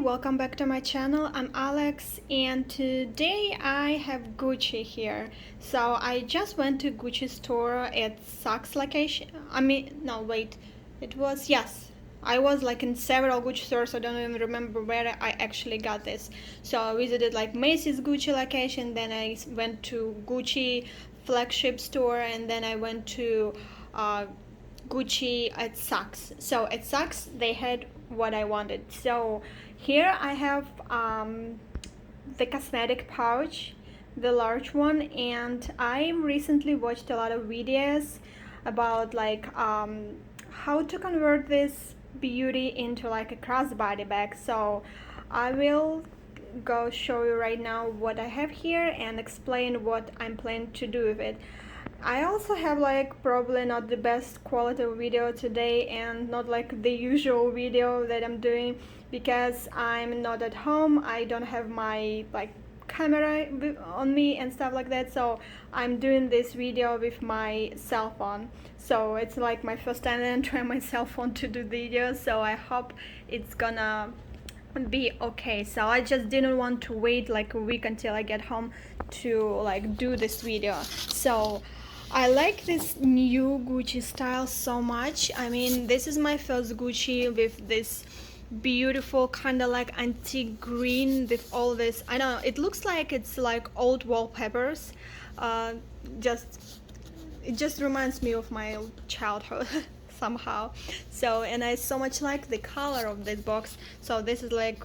welcome back to my channel. I'm Alex and today I have Gucci here. So I just went to Gucci store at Saks location. No, wait. Yes. I was like in several Gucci stores. I don't even remember where I actually got this. So I visited like Macy's Gucci location, then I went to Gucci flagship store, and then I went to Gucci at Saks. So at Saks they had what I wanted. So here I have the cosmetic pouch, the large one, and I recently watched a lot of videos about like how to convert this beauty into like a crossbody bag. So I will go show you right now what I have here and explain what I'm planning to do with it. I also have like probably not the best quality of video today and not like the usual video that I'm doing because I'm not at home. I don't have my like camera on me and stuff like that, so I'm doing this video with my cell phone. So it's like my first time I'm trying my cell phone to do videos, so I hope it's gonna be okay. So I just didn't want to wait like a week until I get home to like do this video. So I like this new Gucci style so much. I mean, this is my first Gucci with this beautiful kind of like antique green with all this. I don't know, it looks like it's like old wallpapers. uh, just it just reminds me of my childhood somehow. So, and I so much like the color of this box. So this is like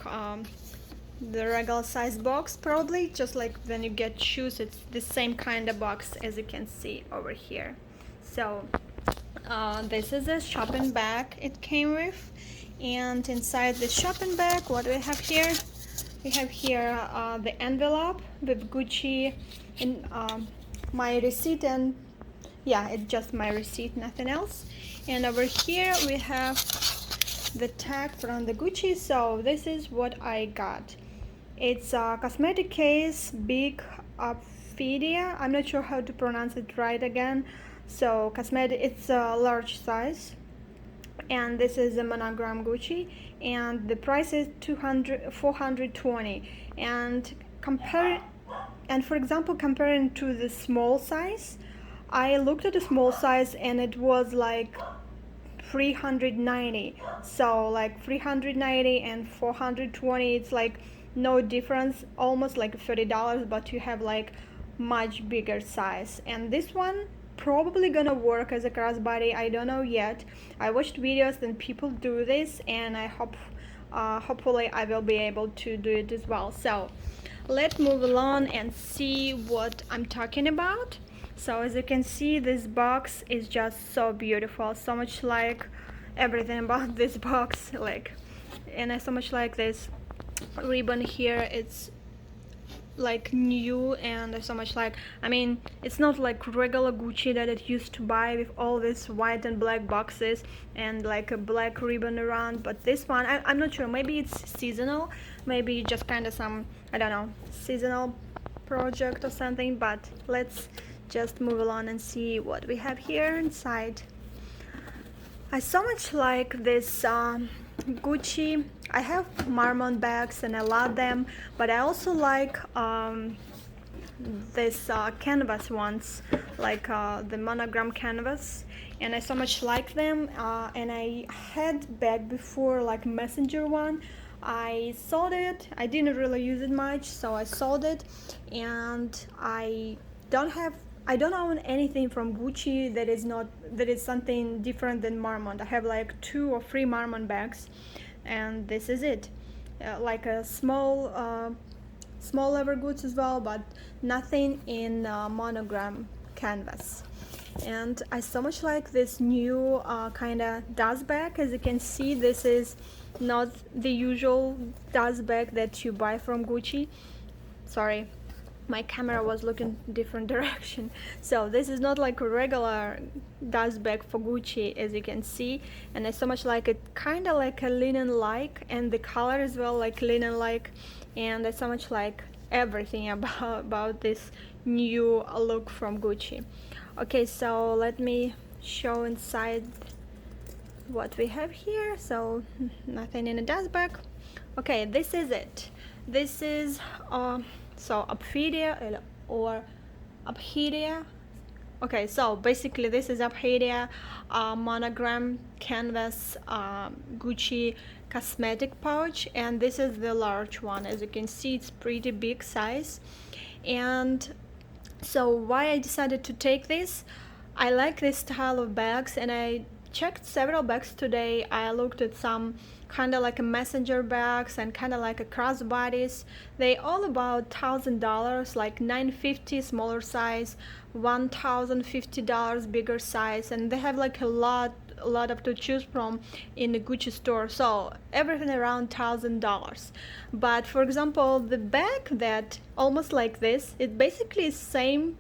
the regular size box, probably just like when you get shoes, it's the same kind of box as you can see over here. So this is a shopping bag it came with, and inside the shopping bag what we have here, the envelope with Gucci and my receipt, and yeah, it's just my receipt, nothing else. And over here we have the tag from the Gucci. So this is what I got. It's a cosmetic case, big Ophidia. I'm not sure how to pronounce it right again. So cosmetic, it's a large size, and this is a monogram Gucci, and the price is 420. And for example, comparing to the small size, I looked at the small size and it was like 390. So like 390 and 420, it's like no difference, almost like $30, but you have like much bigger size. And this one probably gonna work as a crossbody, I don't know yet. I watched videos and people do this, and I hope hopefully I will be able to do it as well. So let's move along and see what I'm talking about. So as you can see, this box is just so beautiful, so much like everything about this box, like, and I so much like this ribbon here. It's like new, and I so much like, I mean, it's not like regular Gucci that it used to buy with all these white and black boxes and like a black ribbon around. But this one, I'm not sure, maybe it's seasonal, maybe just kind of some, I don't know, seasonal project or something. But let's just move along and see what we have here inside. I so much like this Gucci. I have Marmont bags and I love them, but I also like this canvas ones, like the monogram canvas, and I so much like them. And I had bag before, like messenger one. I sold it. I didn't really use it much, so I sold it. And I don't own anything from Gucci that is something different than Marmont. I have like 2 or 3 Marmont bags, and this is it. Like a small leather goods as well, but nothing in monogram canvas. And I so much like this new kind of dust bag. As you can see, this is not the usual dust bag that you buy from Gucci. Sorry, my camera was looking different direction. So this is not like a regular dust bag for Gucci, as you can see. And I so much like it, kind of like a linen like, and the color as well like linen like. And I so much like everything about this new look from Gucci. Okay, so let me show inside what we have here. So nothing in a dust bag. Okay, this is it. This is so Ophidia or Ophidia. Okay, so basically this is Ophidia monogram canvas Gucci cosmetic pouch, and this is the large one. As you can see, it's pretty big size. And so why I decided to take this, I like this style of bags, and I checked several bags today. I looked at some kind of like a messenger bags and kind of like a crossbodies. They all about $1,000, like $950 smaller size, $1,050 bigger size, and they have like a lot of to choose from in the Gucci store, so everything around $1,000. But for example, the bag that almost like this, it basically is same,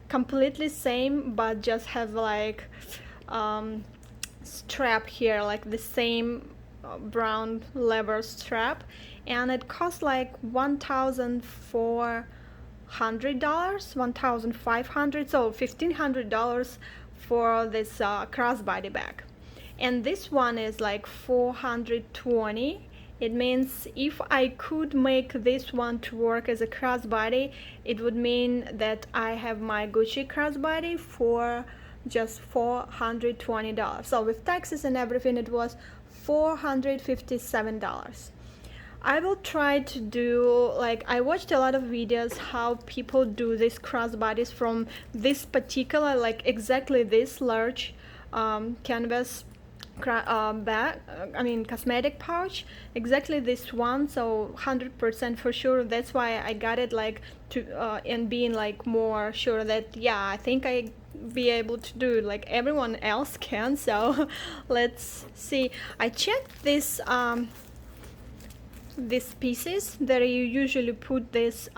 completely same, but just have like strap here, like the same brown leather strap, and it costs like $1,400, 1,500, so $1,500 for this crossbody bag. And this one is like 420. It means if I could make this one to work as a crossbody, it would mean that I have my Gucci crossbody for just $420. So with taxes and everything, it was $457. I will try to do, like, I watched a lot of videos how people do these crossbodies from this particular, like exactly this large canvas bag, cosmetic pouch, exactly this one. So 100% for sure, that's why I got it, like, to and being like more sure that yeah, I think I be able to do it like everyone else can. So let's see. I checked this these pieces that you usually put this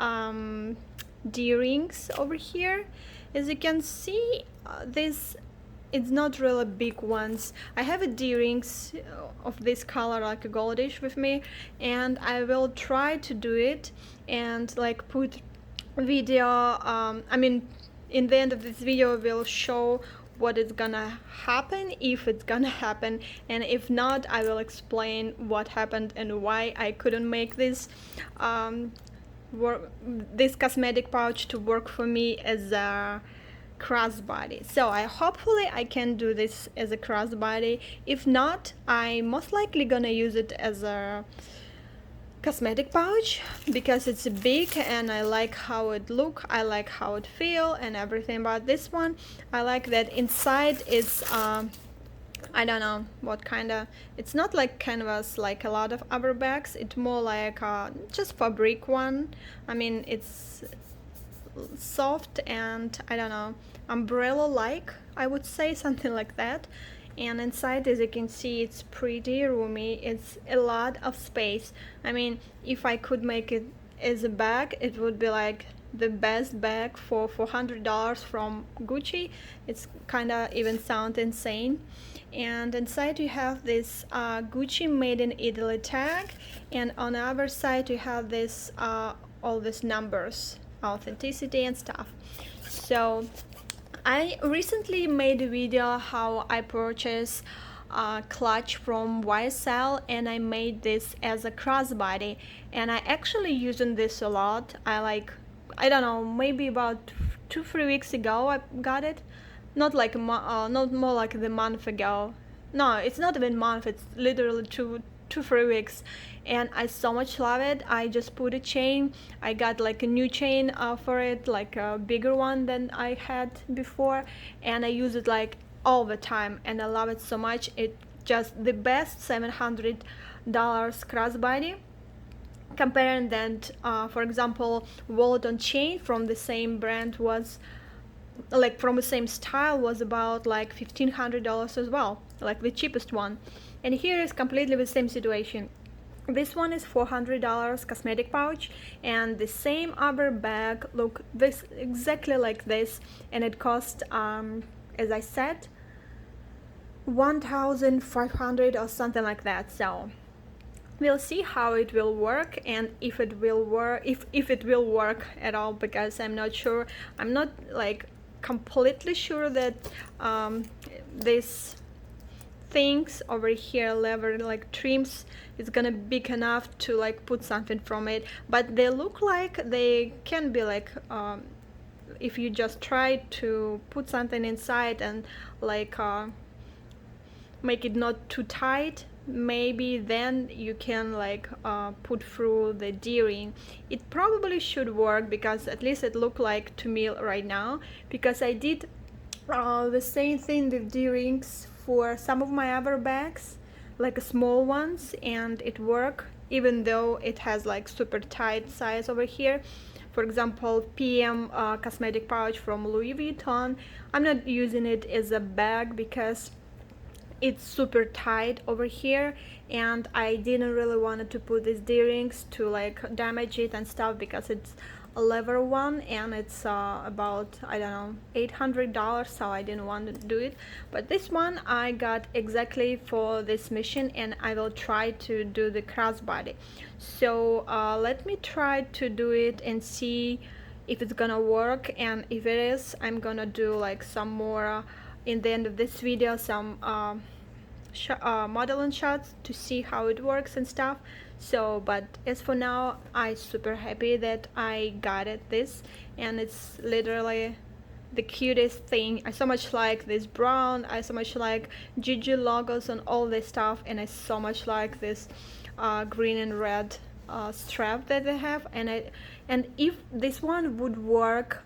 D-rings over here. As you can see, this, it's not really big ones. I have a D-rings of this color, like a goldish, with me, and I will try to do it and like put video. In the end of this video, we'll show what is gonna happen, if it's gonna happen, and if not, I will explain what happened and why I couldn't make this this cosmetic pouch to work for me as a crossbody. So hopefully I can do this as a crossbody. If not, I most likely gonna use it as a cosmetic pouch because it's big and I like how it look, I like how it feel and everything about this one. I like that inside is I don't know what kind of, it's not like canvas like a lot of other bags, it's more like just fabric one. I mean, it's soft and I don't know, umbrella like, I would say, something like that. And inside, as you can see, it's pretty roomy, it's a lot of space. I mean, if I could make it as a bag, it would be like the best bag for $400 from Gucci. It's kind of even sound insane. And inside you have this Gucci made in Italy tag, and on the other side you have this all these numbers, authenticity and stuff. So I recently made a video how I purchased a clutch from YSL, and I made this as a crossbody, and I actually using this a lot. I don't know, maybe about 2-3 weeks ago I got it. Not like not more like the month ago. No, it's not even month, it's literally 2-3 weeks, and I so much love it. I just put a chain. I got like a new chain for it, like a bigger one than I had before, and I use it like all the time, and I love it so much. It just the best $700 crossbody. Comparing that, for example, wallet on chain from the same brand was, like from the same style, was about like $1,500 as well, like the cheapest one. And here is completely the same situation. This one is $400 cosmetic pouch, and the same other bag look this exactly like this, and it cost as I said 1,500 or something like that. So we'll see how it will work, and if it will work, if it will work at all, because I'm not sure. I'm not like completely sure that this things over here, lever like trims, it's gonna be big enough to like put something from it, but they look like they can be like if you just try to put something inside and like make it not too tight, maybe then you can like put through the D-ring. It probably should work, because at least it looked like to me right now, because I did the same thing with D-rings for some of my other bags, like small ones, and it worked even though it has like super tight size over here. For example, PM cosmetic pouch from Louis Vuitton, I'm not using it as a bag because it's super tight over here, and I didn't really want to put these D-rings to like damage it and stuff, because it's a leather one and it's about, I don't know, $800, so I didn't want to do it. But this one I got exactly for this mission, and I will try to do the crossbody. So let me try to do it and see if it's gonna work, and if it is, I'm gonna do like some more in the end of this video, some modeling shots to see how it works and stuff. So but as for now, I'm super happy that I got this, and it's literally the cutest thing. I so much like this brown, I so much like Gigi logos and all this stuff, and I so much like this green and red strap that they have, and if this one would work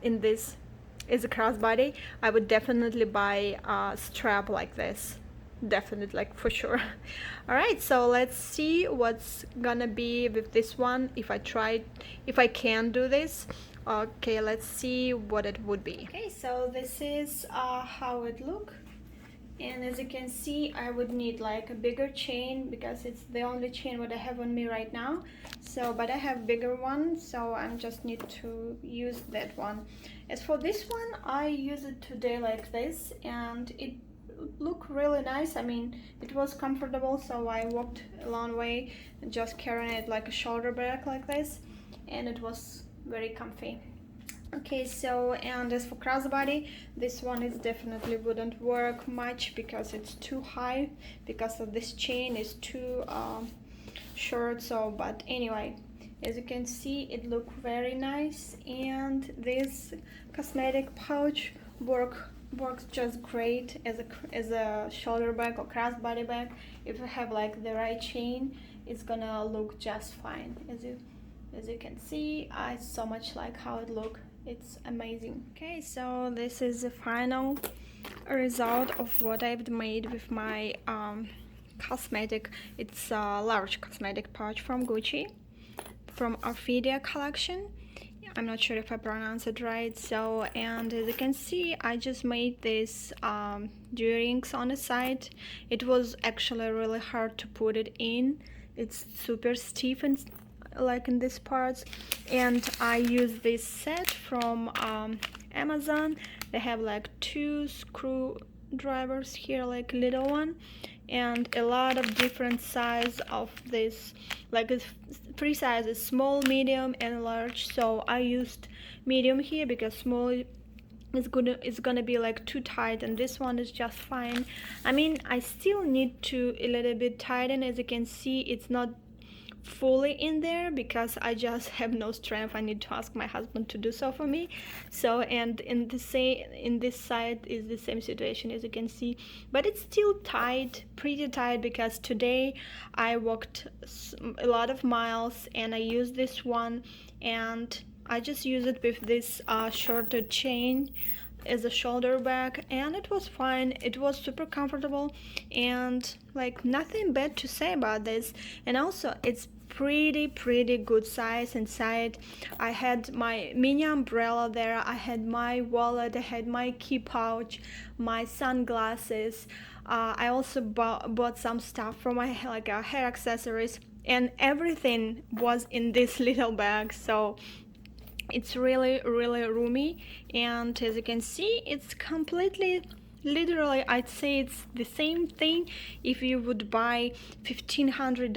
in this as a crossbody, I would definitely buy a strap like this, definitely, like for sure. All right, so let's see what's gonna be with this one, if I can do this. Okay, let's see what it would be. Okay, so this is how it look, and as you can see, I would need like a bigger chain, because it's the only chain what I have on me right now. So but I have bigger one, so I just need to use that one. As for this one, I use it today like this, and it look really nice. I mean, it was comfortable, so I walked a long way just carrying it like a shoulder bag like this, and it was very comfy. Okay, so and as for crossbody, this one is definitely wouldn't work much because it's too high, because of this chain is too short. So but anyway, as you can see, it look very nice, and this cosmetic pouch works just great as a shoulder bag or crossbody bag. If you have like the right chain, it's gonna look just fine. As you can see, I so much like how it look. It's amazing. Okay, so this is the final result of what I've made with my cosmetic. It's a large cosmetic pouch from Gucci, from Ophidia collection. I'm not sure if I pronounce it right. So, and as you can see, I just made this earrings on the side. It was actually really hard to put it in. It's super stiff and like in these parts, and I use this set from Amazon. They have like 2 screwdrivers here, like little one, and a lot of different size of this, like it's 3 sizes: small, medium, and large. So I used medium here because small it's gonna be like too tight, and this one is just fine. I mean, I still need to a little bit tighten. As you can see, it's not fully in there because I just have no strength. I need to ask my husband to do so for me. So, and in this side is the same situation, as you can see, but it's still tight, pretty tight, because today I walked a lot of miles, and I used this one, and I just use it with this shorter chain as a shoulder bag, and it was fine. It was super comfortable, and like nothing bad to say about this. And also it's pretty good size inside. I had my mini umbrella there, I had my wallet, I had my key pouch, my sunglasses. I also bought some stuff for my hair accessories, and everything was in this little bag. So it's really roomy, and as you can see, it's completely literally I'd say it's the same thing if you would buy $1,500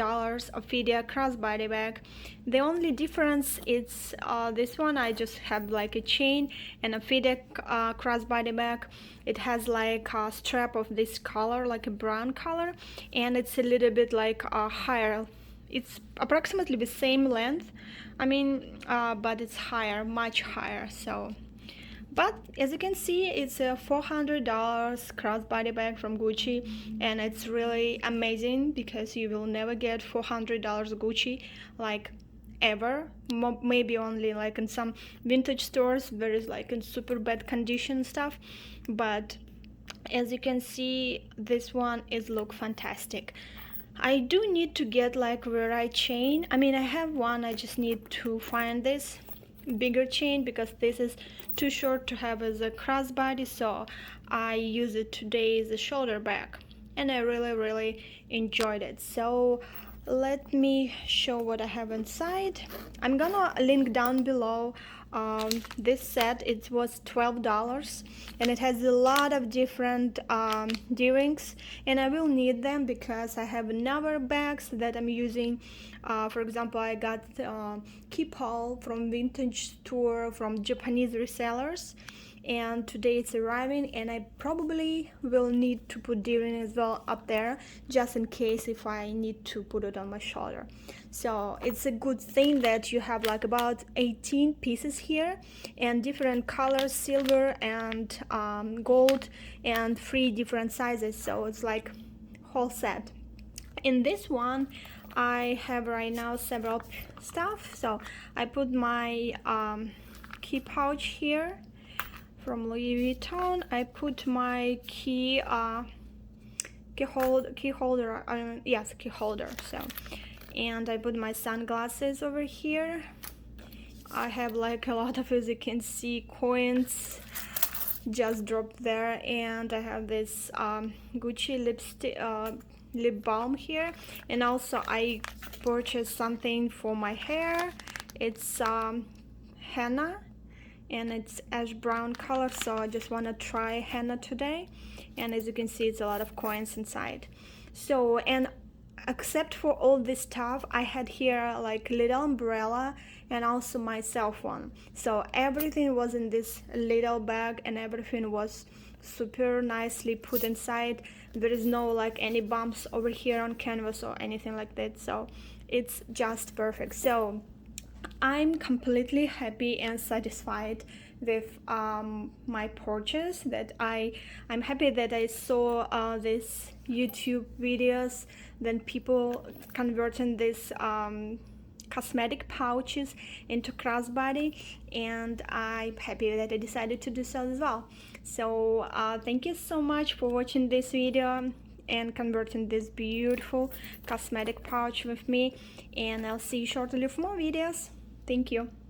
Ophidia Crossbody bag. The only difference is this one I just have like a chain, and Ophidia Crossbody bag, it has like a strap of this color, like a brown color, and it's a little bit like higher. It's approximately the same length, but it's higher, much higher. So but as you can see, it's a $400 crossbody bag from Gucci, and it's really amazing because you will never get $400 Gucci like ever. Maybe only like in some vintage stores there is like in super bad condition stuff, but as you can see, this one is look fantastic. I do need to get like the right chain. I have one, I just need to find this bigger chain because this is too short to have as a crossbody, so I use it today as a shoulder bag, and I really enjoyed it. So let me show what I have inside. I'm gonna link down below this set. It was $12, and it has a lot of different earrings, and I will need them because I have another bags that I'm using. For example, I got keypole from vintage store from Japanese resellers, and today it's arriving, and I probably will need to put earring as well up there just in case if I need to put it on my shoulder. So it's a good thing that you have like about 18 pieces here, and different colors, silver and gold, and 3 different sizes, so it's like whole set. In this one I have right now several stuff. So I put my key pouch here from Louis Vuitton. I put my key holder. Yes, key holder. So, and I put my sunglasses over here. I have like a lot of, as you can see, coins just dropped there, and I have this Gucci lipstick. Lip balm here, and also I purchased something for my hair. It's henna, and it's ash brown color, so I just want to try henna today. And as you can see, it's a lot of coins inside. So, and except for all this stuff, I had here like little umbrella and also my cell phone. So everything was in this little bag, and everything was super nicely put inside. There is no like any bumps over here on canvas or anything like that, so it's just perfect. So I'm completely happy and satisfied with my purchase. That I'm happy that I saw these YouTube videos, then people converting this cosmetic pouches into crossbody, and I'm happy that I decided to do so as well. So thank you so much for watching this video and converting this beautiful cosmetic pouch with me, and I'll see you shortly for more videos. Thank you.